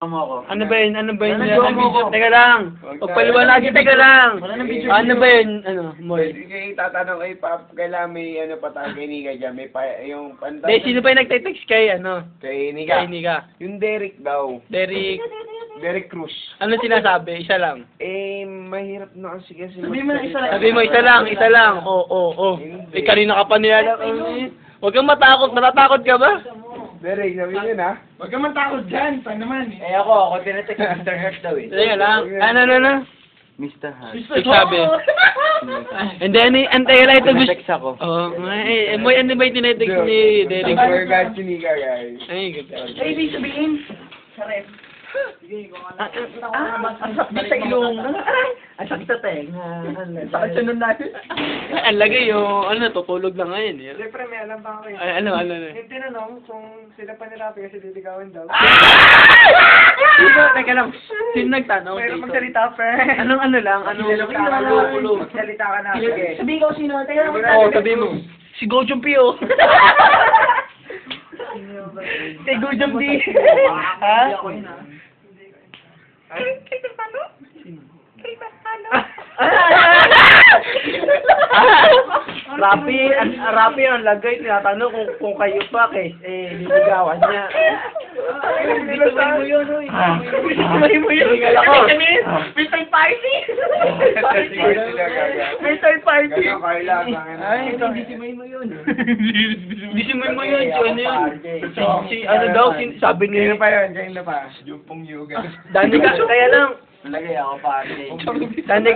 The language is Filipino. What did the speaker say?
mo ako. Ano ba yun? Ano ba yun? Ano mo ako? Teka lang. Pagpaliwanagin, teka lang. Wala nang video. Ano ba yun? Ano, Moy? Sige, tatanong kay Pap, kailangan may ano pa tayo kay Nika dyan. May pa, yung pantay. Hindi, sino ba yung nagte-text kay, ano? Kay Nika. Kay Nika. Yung Derek daw. Derek, Cruz. ano sinasabi? Isa lang. Mahirap na kasi Sabihin mo na isa lang. Sabi mo, isa lang, isa lang. Oo. Eh, kanina ka pa nila. Huwag kang matakot. Matatakot ka ba? Derek, sabi yun ha? Huwag ka man takot dyan. Pa naman eh. Ako tinetext Mr. Hurt daw eh. Teka lang. Ano? Mr. Hurt. Sabi. And then, antay lang ito gusto. Text ako. Oh, Moy, ano ba yung tinetext ni Derek? Forgot si Nika, guys. Ay, ganda. Ay, ibig sabihin. Sarap. Ang sakit sa ilong. Ang sakit sa tenga. Ang sakit sa nunay. Ang lagay yung, tutulog lang ngayon. Eh. Siyempre, may alam pa ako eh. Ay, ano. Yung tinanong kung sila pa nirapi kasi liligawan daw. Teka lang. Sino nagtanong? Mayroon dito? magsalita, friend. Anong ano lang? Anong Magsalita ka na. Sige. Sabihin ko sino. Teka lang. Oo, sabihin mo. Si Go Jumpi, oh. Si Go Jumpi. Ha? Rapi ang lagay, tinatanong kung kayo pa, liligawan niya. Bituin mo yun, oy. Bituin mo yun. Tinggal ako. Mr. Party! Mr. Party. Kaya Carla, Ay, bituin mo yun. Bituin mo yun, si ano yun. Si ano daw, sabi Kayo niya. pa yun, kayo na pa. Yung pong yoga. Dani ka, kaya lang. Lagay ako pa. Dani